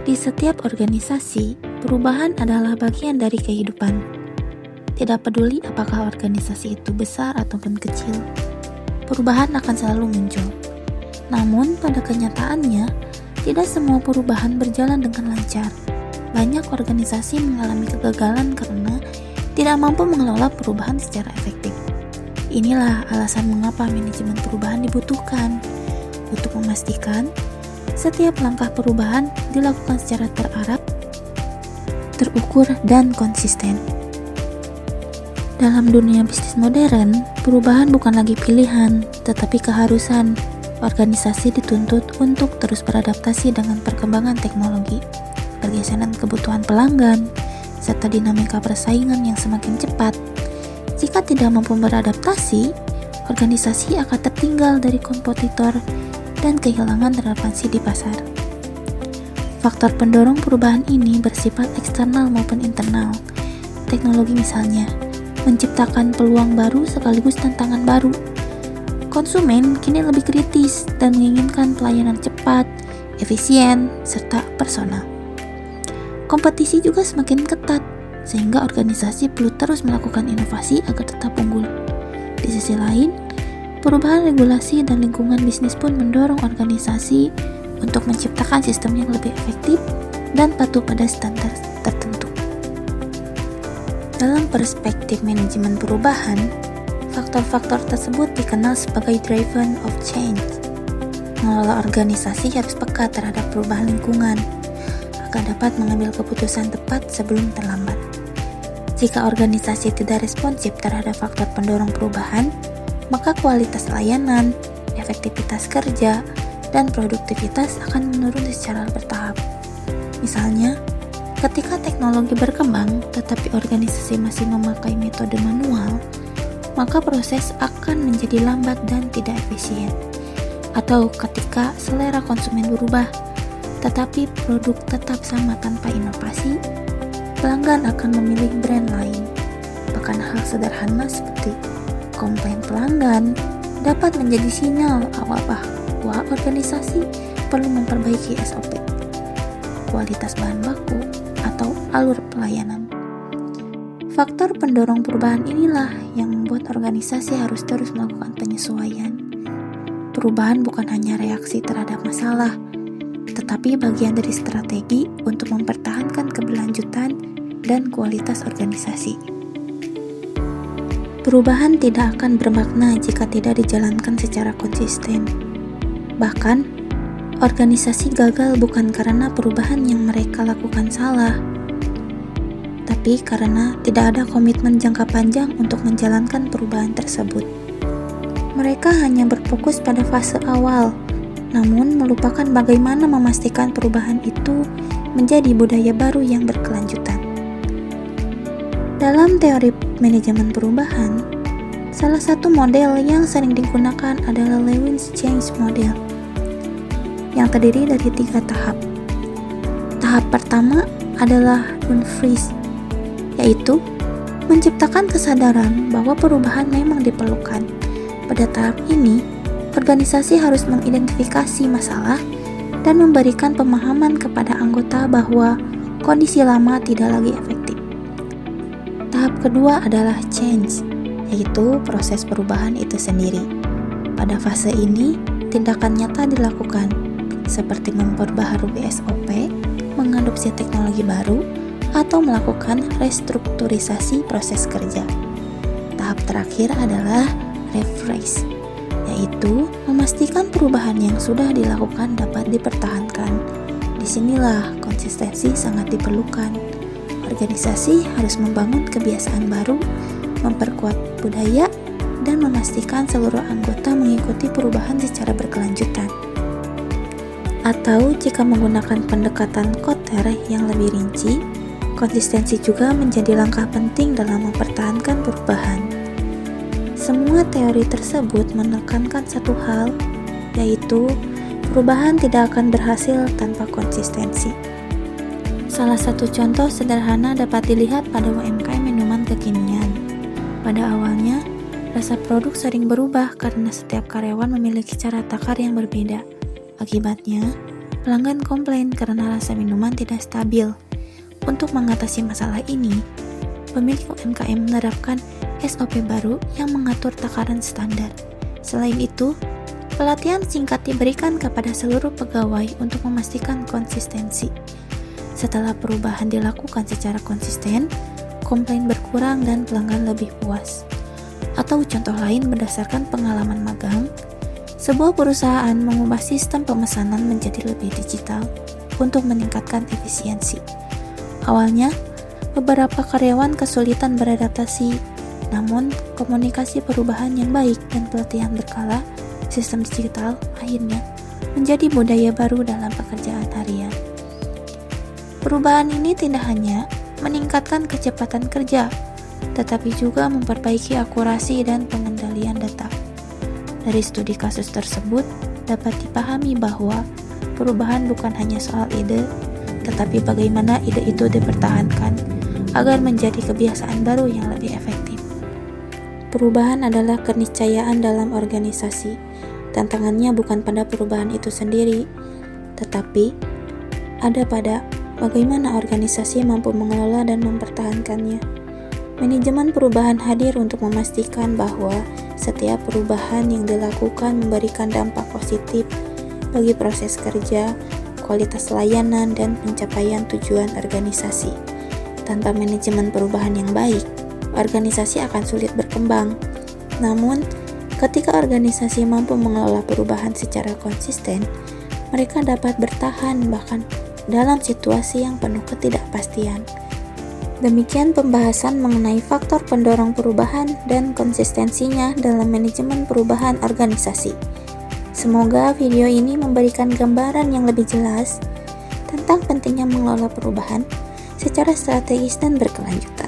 Di setiap organisasi, perubahan adalah bagian dari kehidupan. Tidak peduli apakah organisasi itu besar ataupun kecil, perubahan akan selalu muncul. Namun, pada kenyataannya, tidak semua perubahan berjalan dengan lancar. Banyak organisasi mengalami kegagalan karena tidak mampu mengelola perubahan secara efektif. Inilah alasan mengapa manajemen perubahan dibutuhkan, untuk memastikan setiap langkah perubahan dilakukan secara terarah, terukur, dan konsisten. Dalam dunia bisnis modern, perubahan bukan lagi pilihan, tetapi keharusan. Organisasi dituntut untuk terus beradaptasi dengan perkembangan teknologi, pergeseran kebutuhan pelanggan, serta dinamika persaingan yang semakin cepat. Jika tidak mampu beradaptasi, organisasi akan tertinggal dari kompetitor dan kehilangan relevansi di pasar. Faktor pendorong perubahan ini bersifat eksternal maupun internal. Teknologi misalnya, menciptakan peluang baru sekaligus tantangan baru. Konsumen kini lebih kritis dan menginginkan pelayanan cepat, efisien, serta personal. Kompetisi juga semakin ketat, sehingga organisasi perlu terus melakukan inovasi agar tetap unggul. Di sisi lain, perubahan regulasi dan lingkungan bisnis pun mendorong organisasi untuk menciptakan sistem yang lebih efektif dan patuh pada standar tertentu. Dalam perspektif manajemen perubahan, faktor-faktor tersebut dikenal sebagai driven of change. Mengelola organisasi harus peka terhadap perubahan lingkungan, agar dapat mengambil keputusan tepat sebelum terlambat. Jika organisasi tidak responsif terhadap faktor pendorong perubahan, maka kualitas layanan, efektivitas kerja, dan produktivitas akan menurun secara bertahap. Misalnya, ketika teknologi berkembang tetapi organisasi masih memakai metode manual, maka proses akan menjadi lambat dan tidak efisien. Atau ketika selera konsumen berubah, tetapi produk tetap sama tanpa inovasi, pelanggan akan memilih brand lain. Bahkan hal sederhana seperti komplain pelanggan dapat menjadi sinyal awal bahwa organisasi perlu memperbaiki SOP, kualitas bahan baku, atau alur pelayanan. Faktor pendorong perubahan inilah yang membuat organisasi harus terus melakukan penyesuaian. Perubahan bukan hanya reaksi terhadap masalah, tetapi bagian dari strategi untuk mempertahankan keberlanjutan dan kualitas organisasi. Perubahan tidak akan bermakna jika tidak dijalankan secara konsisten. Bahkan, organisasi gagal bukan karena perubahan yang mereka lakukan salah, tapi karena tidak ada komitmen jangka panjang untuk menjalankan perubahan tersebut. Mereka hanya berfokus pada fase awal, namun melupakan bagaimana memastikan perubahan itu menjadi budaya baru yang berkelanjutan. Dalam teori manajemen perubahan, salah satu model yang sering digunakan adalah Lewin's Change Model, yang terdiri dari 3 tahap. Tahap pertama adalah unfreeze, yaitu menciptakan kesadaran bahwa perubahan memang diperlukan. Pada tahap ini, organisasi harus mengidentifikasi masalah dan memberikan pemahaman kepada anggota bahwa kondisi lama tidak lagi efektif. Tahap kedua adalah change, yaitu proses perubahan itu sendiri. Pada fase ini, tindakan nyata dilakukan, seperti memperbaharui SOP, mengadopsi teknologi baru, atau melakukan restrukturisasi proses kerja. Tahap terakhir adalah rephrase, yaitu memastikan perubahan yang sudah dilakukan dapat dipertahankan. Disinilah konsistensi sangat diperlukan. Organisasi harus membangun kebiasaan baru, memperkuat budaya, dan memastikan seluruh anggota mengikuti perubahan secara berkelanjutan. Atau jika menggunakan pendekatan Kotter yang lebih rinci, konsistensi juga menjadi langkah penting dalam mempertahankan perubahan. Semua teori tersebut menekankan satu hal, yaitu perubahan tidak akan berhasil tanpa konsistensi. Salah satu contoh sederhana dapat dilihat pada UMKM minuman kekinian. Pada awalnya, rasa produk sering berubah karena setiap karyawan memiliki cara takar yang berbeda. Akibatnya, Pelanggan komplain karena rasa minuman tidak stabil. Untuk mengatasi masalah ini, pemilik UMKM menerapkan SOP baru yang mengatur takaran standar. Selain itu, pelatihan singkat diberikan kepada seluruh pegawai untuk memastikan konsistensi. Setelah perubahan dilakukan secara konsisten, komplain berkurang dan pelanggan lebih puas. Atau contoh lain berdasarkan pengalaman magang, sebuah perusahaan mengubah sistem pemesanan menjadi lebih digital untuk meningkatkan efisiensi. Awalnya, beberapa karyawan kesulitan beradaptasi, namun komunikasi perubahan yang baik dan pelatihan berkala, sistem digital akhirnya menjadi budaya baru dalam pekerjaan harian. Perubahan ini tidak hanya meningkatkan kecepatan kerja, tetapi juga memperbaiki akurasi dan pengendalian data. Dari studi kasus tersebut, dapat dipahami bahwa perubahan bukan hanya soal ide, tetapi bagaimana ide itu dipertahankan agar menjadi kebiasaan baru yang lebih efektif. Perubahan adalah keniscayaan dalam organisasi. Tantangannya bukan pada perubahan itu sendiri, tetapi ada pada bagaimana organisasi mampu mengelola dan mempertahankannya. Manajemen perubahan hadir untuk memastikan bahwa setiap perubahan yang dilakukan memberikan dampak positif bagi proses kerja, kualitas layanan, dan pencapaian tujuan organisasi. Tanpa manajemen perubahan yang baik, organisasi akan sulit berkembang. Namun, ketika organisasi mampu mengelola perubahan secara konsisten, mereka dapat bertahan bahkan dalam situasi yang penuh ketidakpastian. Demikian pembahasan mengenai faktor pendorong perubahan dan konsistensinya dalam manajemen perubahan organisasi. Semoga video ini memberikan gambaran yang lebih jelas tentang pentingnya mengelola perubahan secara strategis dan berkelanjutan.